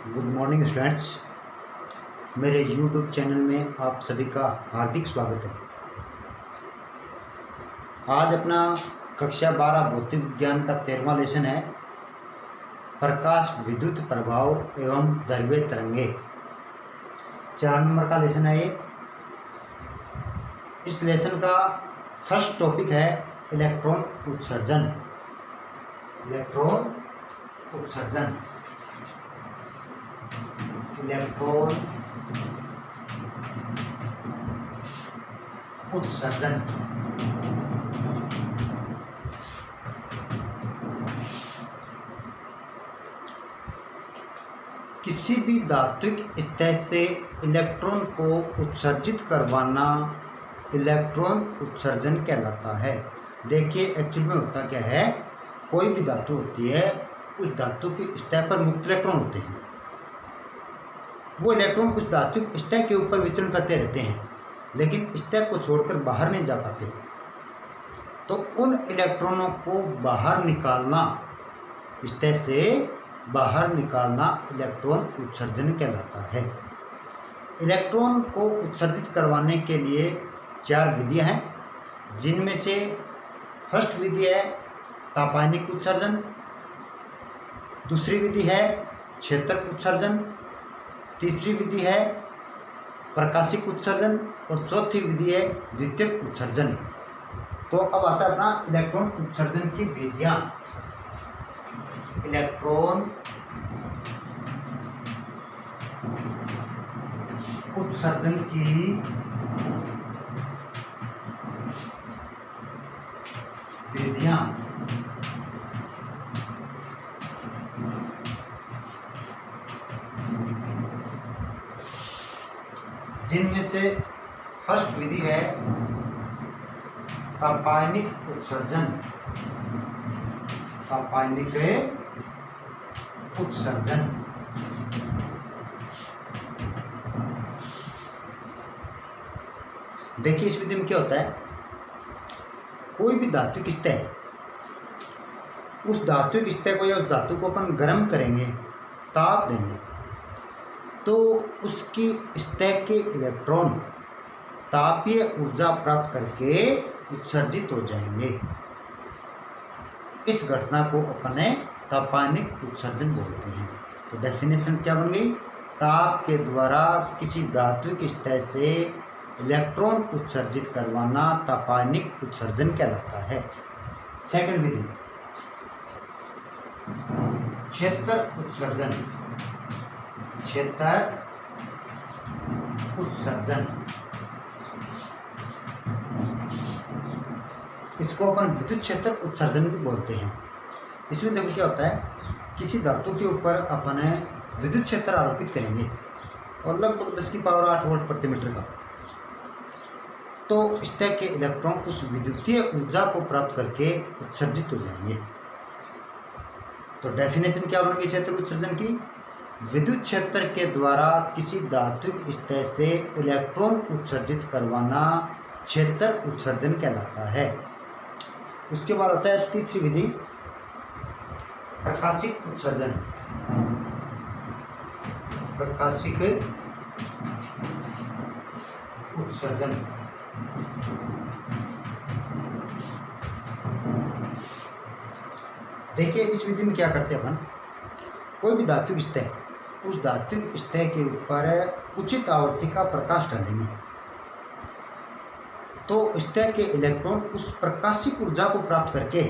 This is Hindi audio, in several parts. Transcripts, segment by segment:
Good morning students. मेरे यूट्यूब चैनल में आप सभी का हार्दिक स्वागत है। आज अपना कक्षा 12 भौतिक विज्ञान का 13वां लेसन है, प्रकाश विद्युत प्रभाव एवं ध्रुवीय तरंगे। 4 नंबर का लेसन है ये। इस लेसन का फर्स्ट टॉपिक है इलेक्ट्रॉन उत्सर्जन। इलेक्ट्रॉन उत्सर्जन इलेक्ट्रॉन उत्सर्जन। किसी भी धात्विक स्तर से इलेक्ट्रॉन को उत्सर्जित करवाना इलेक्ट्रॉन उत्सर्जन कहलाता है। देखिए एक्चुअल में होता क्या है, कोई भी धातु होती है, उस धातु के स्तर पर मुक्त इलेक्ट्रॉन होते हैं। वो इलेक्ट्रॉन उस धात्विक स्तर के ऊपर विचरण करते रहते हैं, लेकिन स्तर को छोड़कर बाहर नहीं जा पाते। तो उन इलेक्ट्रॉनों को बाहर निकालना, स्तर से बाहर निकालना इलेक्ट्रॉन उत्सर्जन कहलाता है। इलेक्ट्रॉन को उत्सर्जित करवाने के लिए 4 विधियां हैं, जिनमें से फर्स्ट विधि है तापायनिक उत्सर्जन, दूसरी विधि है क्षेत्रक उत्सर्जन, तीसरी विधि है प्रकाशिक उत्सर्जन और चौथी विधि है द्वितीयक उत्सर्जन। तो अब आता है अपना इलेक्ट्रॉन उत्सर्जन की विधियां। इलेक्ट्रॉन उत्सर्जन की विधियां। जिनमें से फर्स्ट विधि है तापायनिक उत्सर्जन। तापायनिक उत्सर्जन। देखिए इस विधि में क्या होता है, कोई भी धात्विक स्तर, उस धात्विक स्तर को या उस धातु को अपन गर्म करेंगे, ताप देंगे, तो उसकी स्तर के इलेक्ट्रॉन तापीय ऊर्जा प्राप्त करके उत्सर्जित हो जाएंगे। इस घटना को अपने तापायनिक उत्सर्जन बोलते हैं। तो डेफिनेशन क्या बन गई, ताप के द्वारा किसी धात्विक स्तर से इलेक्ट्रॉन उत्सर्जित करवाना तापायनिक उत्सर्जन कहलाता है। सेकंड विधि क्षेत्रक उत्सर्जन। क्षेत्रक उत्सर्जन, इसको अपन विद्युत क्षेत्र उत्सर्जन भी बोलते हैं। इसमें देखो क्या होता है, किसी धातु के ऊपर अपन विद्युत क्षेत्र आरोपित करेंगे और लगभग 10 की पावर 8 वोल्ट प्रति मीटर का, तो स्तर के इलेक्ट्रॉन उस विद्युतीय ऊर्जा को प्राप्त करके उत्सर्जित हो जाएंगे। तो डेफिनेशन क्या बन गई क्षेत्र उत्सर्जन की, विद्युत क्षेत्र के द्वारा किसी धात्विक स्तर से इलेक्ट्रॉन उत्सर्जित करवाना क्षेत्र उत्सर्जन कहलाता है। उसके बाद आता है तीसरी विधि प्रकाशिक उत्सर्जन। प्रकाशिक उत्सर्जन, देखिए इस विधि में क्या करते हैं अपन, कोई भी धात्विक स्तर, उस धात्विक स्तर के ऊपर उचित आवर्ती का प्रकाश डालेंगे, तो स्तर के इलेक्ट्रॉन उस प्रकाशिक ऊर्जा को प्राप्त करके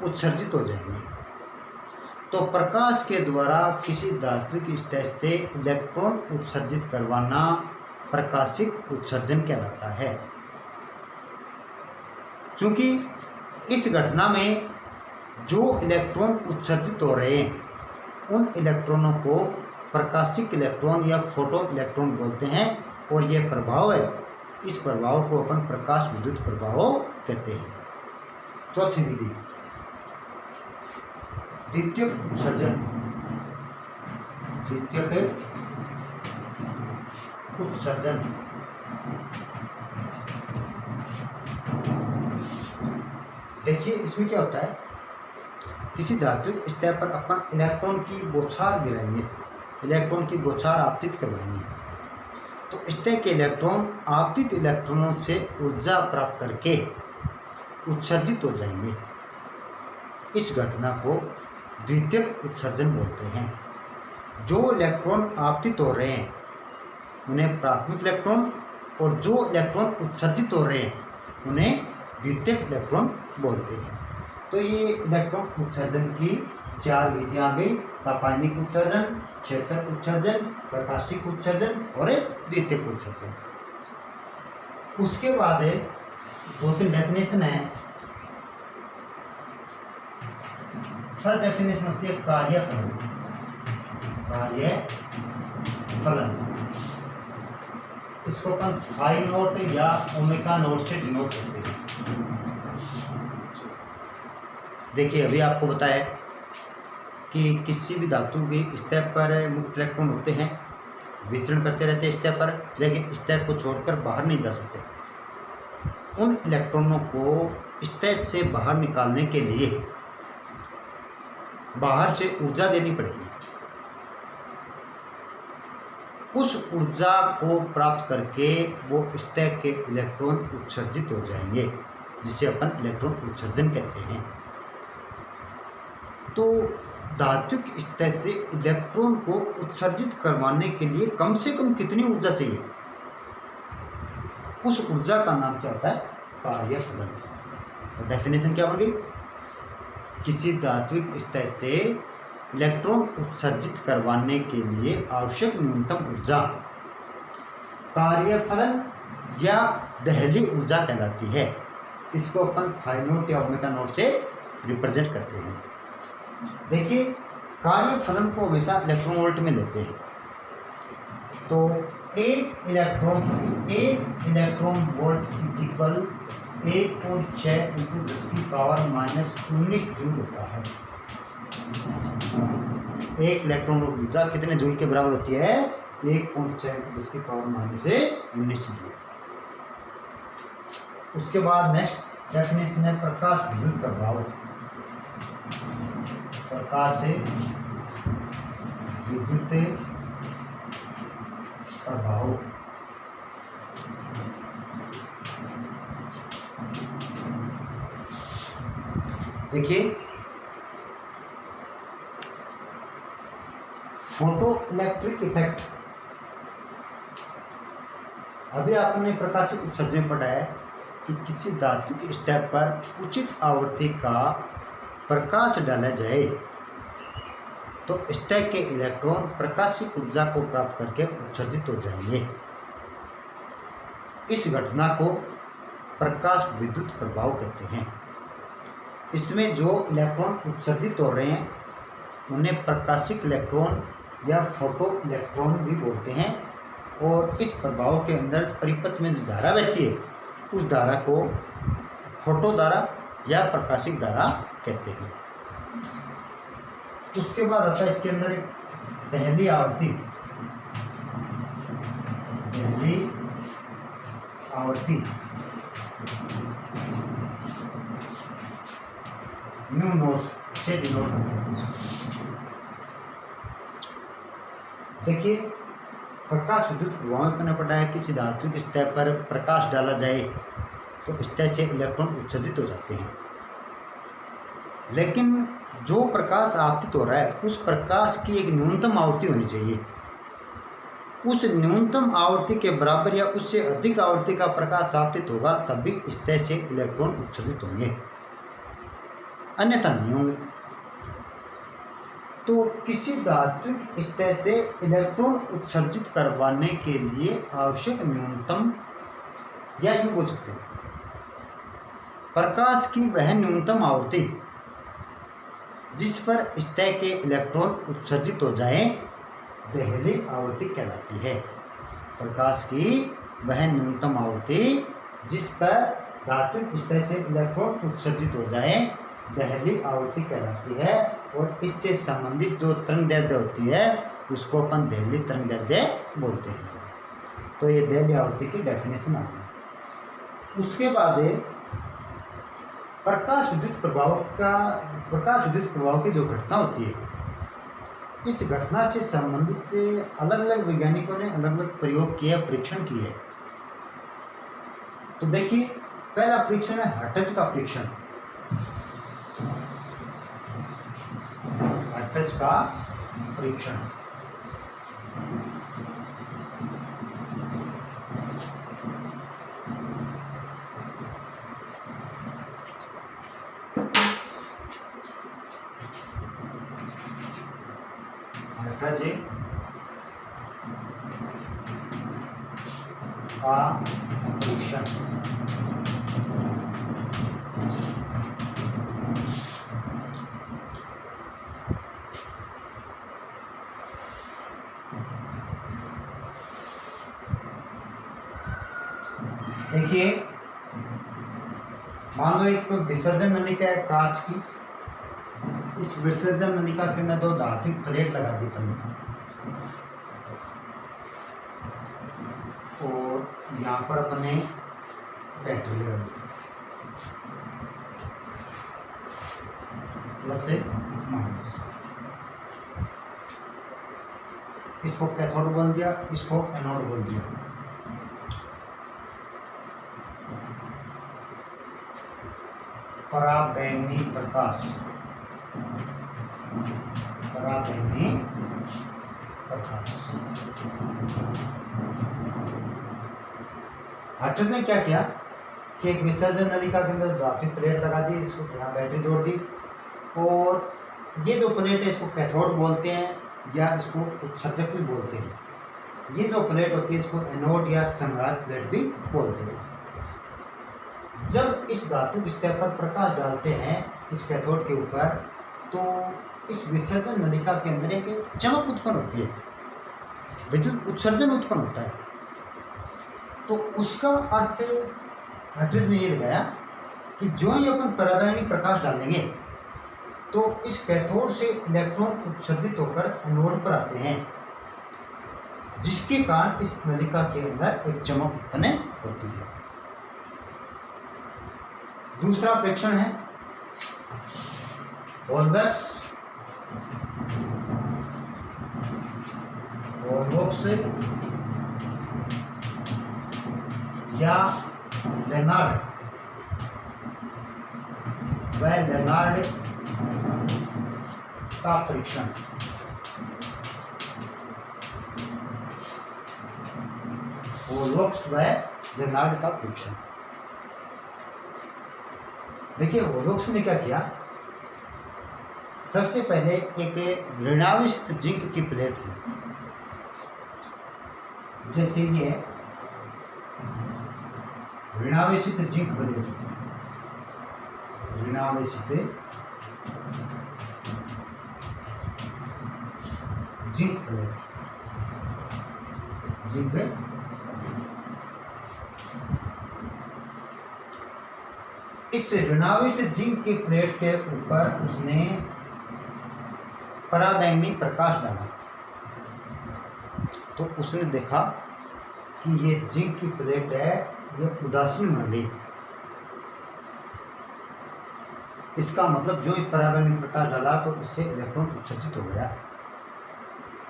उत्सर्जित हो जाएंगे। तो प्रकाश के द्वारा किसी धात्विक स्तर से इलेक्ट्रॉन उत्सर्जित करवाना प्रकाशिक उत्सर्जन कहलाता है। चूंकि इस घटना में जो इलेक्ट्रॉन उत्सर्जित हो रहे हैं, उन इलेक्ट्रॉनों को प्रकाशिक इलेक्ट्रॉन या फोटो इलेक्ट्रॉन बोलते हैं, और यह प्रभाव है, इस प्रभाव को अपन प्रकाश विद्युत प्रभाव कहते हैं। चौथी विधि द्वितीयक उत्सर्जन। द्वितीयक उत्सर्जन, देखिए इसमें क्या होता है, किसी धात्विक सतह पर अपन इलेक्ट्रॉन की बौछार गिराएंगे, इलेक्ट्रॉन की बौछार आपतित करवाएंगे, तो सतह के इलेक्ट्रॉन आपतित इलेक्ट्रॉनों से ऊर्जा प्राप्त करके उत्सर्जित हो जाएंगे। इस घटना को द्वितीयक उत्सर्जन बोलते हैं। जो इलेक्ट्रॉन आपतित हो रहे हैं उन्हें प्राथमिक इलेक्ट्रॉन, और जो इलेक्ट्रॉन उत्सर्जित हो रहे हैं उन्हें द्वितीयक इलेक्ट्रॉन बोलते हैं। तो ये इलेक्ट्रॉन उत्सर्जन की 4 विधियां आ गई: रासायनिक उत्सर्जन, क्षेत्रक उत्सर्जन, प्रकाशिक उत्सर्जन और द्वितीयक उत्सर्जन। उसके बाद 2-3 डेफिनेशन है। फर्स्ट डेफिनेशन होती है कार्य फलन। कार्य फलन इसको अपन फाई नोट या ओमेगा नोट से डिनोट करते हैं। देखिए, अभी आपको बताया कि किसी भी धातु की सतह पर मुक्त इलेक्ट्रॉन होते हैं, विचरण करते रहते हैं सतह पर, लेकिन सतह को छोड़कर बाहर नहीं जा सकते। उन इलेक्ट्रॉनों को सतह से बाहर निकालने के लिए बाहर से ऊर्जा देनी पड़ेगी। उस ऊर्जा को प्राप्त करके वो सतह के इलेक्ट्रॉन उत्सर्जित हो जाएंगे, जिसे अपन इलेक्ट्रॉन उत्सर्जन कहते हैं। तो धात्विक सतह से इलेक्ट्रॉन को उत्सर्जित करवाने के लिए कम से कम कितनी ऊर्जा चाहिए, उस ऊर्जा का नाम क्या होता है? कार्य फलन। तो डेफिनेशन क्या होगी? किसी धात्विक सतह से इलेक्ट्रॉन उत्सर्जित करवाने के लिए आवश्यक न्यूनतम ऊर्जा कार्यफलन या दहली ऊर्जा कहलाती है। इसको अपन फाई नोट या ओमेगा नोट से रिप्रेजेंट करते हैं। देखिए, कार्यफलन को हमेशा इलेक्ट्रॉन वोल्ट में लेते हैं। तो एक electron volt is equal 1.6 × 10⁻⁻19 joule होता है। एक इलेक्ट्रॉन वोल्ट ऊर्जा कितने जूल के बराबर होती है? 1.6 × 10⁻⁻19 जूल। उसके बाद नेक्स्ट डेफिनेशन है प्रकाश विद्युत प्रभाव। प्रकाश से विद्युत प्रभाव देखिए, फोटो इलेक्ट्रिक इफेक्ट। अभी आपने प्रकाशिक उत्सर्जन में पढ़ा है कि किसी धातु की सतह पर उचित आवृत्ति का प्रकाश डाला जाए तो सतह के इलेक्ट्रॉन प्रकाशिक ऊर्जा को प्राप्त करके उत्सर्जित हो जाएंगे। इस घटना को प्रकाश विद्युत प्रभाव कहते हैं। इसमें जो इलेक्ट्रॉन उत्सर्जित हो रहे हैं उन्हें प्रकाशिक इलेक्ट्रॉन या फोटो इलेक्ट्रॉन भी बोलते हैं, और इस प्रभाव के अंदर परिपथ में जो धारा बहती है उस धारा को फोटो धारा या प्रकाशिक धारा कहते हैं। उसके बाद आता है इसके अंदर एक पहली आवृत्ति। न्यू नोट से डिनोट करते हैं। देखिए, प्रकाश विद्युत प्रभाव में मैंने पढ़ा है कि किसी धातु की सतह पर प्रकाश डाला जाए तो सतह से इलेक्ट्रॉन उत्सर्जित हो जाते हैं। लेकिन जो प्रकाश आपतित हो रहा है उस प्रकाश की एक न्यूनतम आवृत्ति होनी चाहिए। उस न्यूनतम आवृत्ति के बराबर या उससे अधिक आवृत्ति का प्रकाश आपतित होगा तभी सतह से इलेक्ट्रॉन उत्सर्जित होंगे, अन्यथा नहीं होंगे। तो किसी धात्विक सतह से इलेक्ट्रॉन उत्सर्जित करवाने के लिए आवश्यक न्यूनतम, या यूँ बोल सकते हैं, प्रकाश की वह न्यूनतम आवृत्ति जिस पर सतह के इलेक्ट्रॉन उत्सर्जित हो जाएं, दहली आवृत्ति कहलाती है। प्रकाश की वह न्यूनतम आवृत्ति जिस पर धात्विक सतह से इलेक्ट्रॉन उत्सर्जित हो जाएं, दहली आवृत्ति कहलाती है। और इससे संबंधित जो तरंगदैर्ध्य होती है उसको अपन दहली तरंगदैर्ध्य बोलते हैं। तो ये दहली आवृत्ति की डेफिनेशन आ गई। उसके बाद प्रकाश विद्युत प्रभाव की जो घटना होती है, इस घटना से संबंधित अलग अलग वैज्ञानिकों ने अलग अलग प्रयोग किए, परीक्षण किए। तो देखिए, पहला परीक्षण है हर्ट्ज का परीक्षण। हर्ट्ज का परीक्षण हर्ट्ज का परीक्षण देखिए, मान लो एक विसर्जन नलिका है कांच की। इस विसर्जन नलिका के अंदर 2 धात्विक प्लेट लगा दी अपन, और यहाँ पर अपने बैटरी लगा दी, प्लस से माइनस। इसको कैथोड बोल दिया, इसको एनोड बोल दिया। पराबैंगनी प्रकाश, पराबैंगनी प्रकाश। हर्ट्ज ने क्या किया कि एक विसर्जन नलिका के अंदर धात्विक प्लेट लगा दी, इसको यहाँ बैटरी जोड़ दी, और ये जो प्लेट है इसको कैथोड बोलते हैं या इसको उत्सर्जक भी बोलते हैं। ये जो प्लेट होती है इसको एनोड या संग्राहक प्लेट भी बोलते हैं। जब इस धातु सतह पर प्रकाश डालते हैं इस कैथोड के ऊपर, तो इस विसर्जन नलिका के अंदर एक चमक उत्पन्न होती है, विद्युत उत्सर्जन उत्पन्न होता है। तो उसका अर्थ हर्ट्ज ने ये लगाया कि जो ही अपन पराबैंगनी प्रकाश डालेंगे तो इस कैथोड से इलेक्ट्रॉन उत्सर्जित होकर एनोड पर आते हैं, जिसके कारण इस नलिका के अंदर एक चमक उत्पन्न होती है। दूसरा प्रेक्षण है वोल्बॉक्स या लेनार्ड व लेनार्ड का परीक्षण। वोल्बॉक्स व लेनार्ड का परीक्षण। देखिए, वोल्बॉक्स ने क्या किया, सबसे पहले एक ऋणावेशित जिंक की प्लेट थी, जैसे ये ऋणावेशित जिंक प्लेट, ऋणावेशित जिंक प्लेट, जिंक इस ऋणावेशित जिंक की प्लेट के ऊपर उसने पराबैंगनी प्रकाश डाला, तो उसने देखा कि ये जिंक की प्लेट है, ये उदासीन बन गई। इसका मतलब जो पराबैंगनी प्रकाश डाला तो इससे इलेक्ट्रॉन उत्सर्जित हो गया।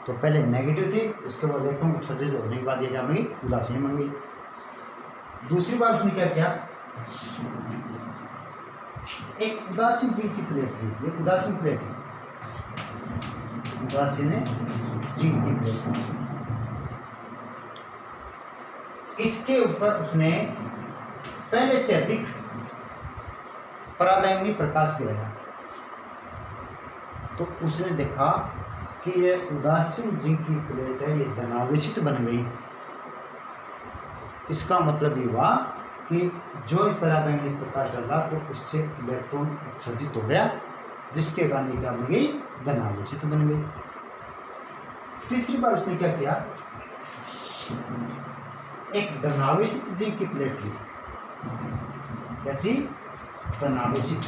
तो पहले नेगेटिव थी, उसके बाद इलेक्ट्रॉन उत्सर्जित होने के बाद ये क्या बन गई, उदासीन बन गई। दूसरी बार उसने क्या किया, एक उदासीन जिंक की प्लेट थी, ये उदासीन प्लेट है, उदासीन जिंक की प्लेट, इसके ऊपर उसने पहले से अधिक पराबैंगनी प्रकाश गिराया, तो उसने देखा कि ये उदासीन जिंक की प्लेट है, ये धनावेशित बन गई। इसका मतलब ये हुआ कि जो पराबैंगनी प्रकाश डाला तो इससे इलेक्ट्रॉन उत्सर्जित हो गया, जिसके कारण ये क्या बन गई, धनावेशित बन गई। तीसरी बार उसने क्या किया, एक धनावेशित जिंक की प्लेट ली, कैसी, धनावेशित।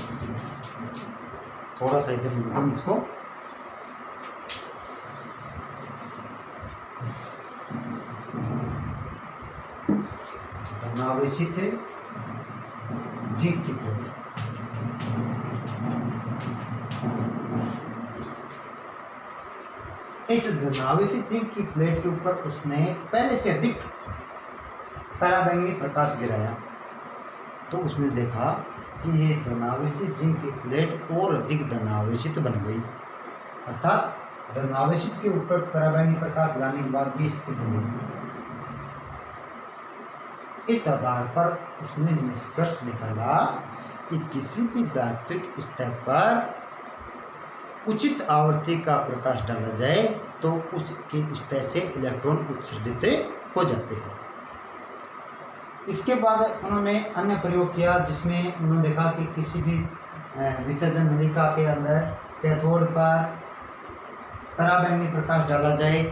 थोड़ा सा इधर लिखता हूं इसको, धनावेशित जिंक की प्लेट, इस धनावेशित जिंक की प्लेट के ऊपर उसने पहले से अधिक पराबैंगनी प्रकाश गिराया तो उसने देखा कि ये धनावेशित जिंक की प्लेट और अधिक धनावेशित बन गई, अर्थात धनावेशित के ऊपर पराबैंगनी प्रकाश लाने के बाद ये स्थिति बनी। इस आधार पर उसने निष्कर्ष निकाला कि किसी भी धात्विक स्तर पर उचित आवृत्ति का प्रकाश डाला जाए तो उसके स्तर से इलेक्ट्रॉन उत्सर्जित हो जाते हैं। इसके बाद उन्होंने अन्य प्रयोग किया जिसमें उन्होंने देखा कि किसी भी विसर्जन नलिका के अंदर कैथोड पर पराबैंगनी प्रकाश डाला जाए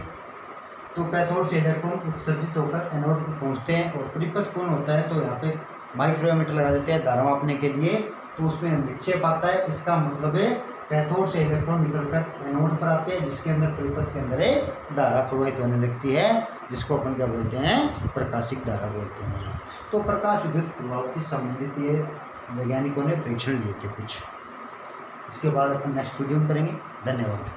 तो कैथोड से इलेक्ट्रॉन उत्सर्जित होकर एनोड पर पहुंचते हैं और परिपथ कौन होता है तो यहाँ पे माइक्रोमीटर लगा देते हैं धारा मापने के लिए, तो उसमें विक्षेप आता है। इसका मतलब है कैथोड से इलेक्ट्रॉन निकलकर एनोड पर आते हैं जिसके अंदर परिपथ के अंदर एक धारा प्रवाहित होने लगती है जिसको अपन क्या बोलते हैं, प्रकाशिक धारा बोलते हैं। तो प्रकाश विद्युत प्रभाव से संबंधित ये वैज्ञानिकों ने परीक्षण लिए थे कुछ। इसके बाद अपन नेक्स्ट वीडियो में करेंगे। धन्यवाद।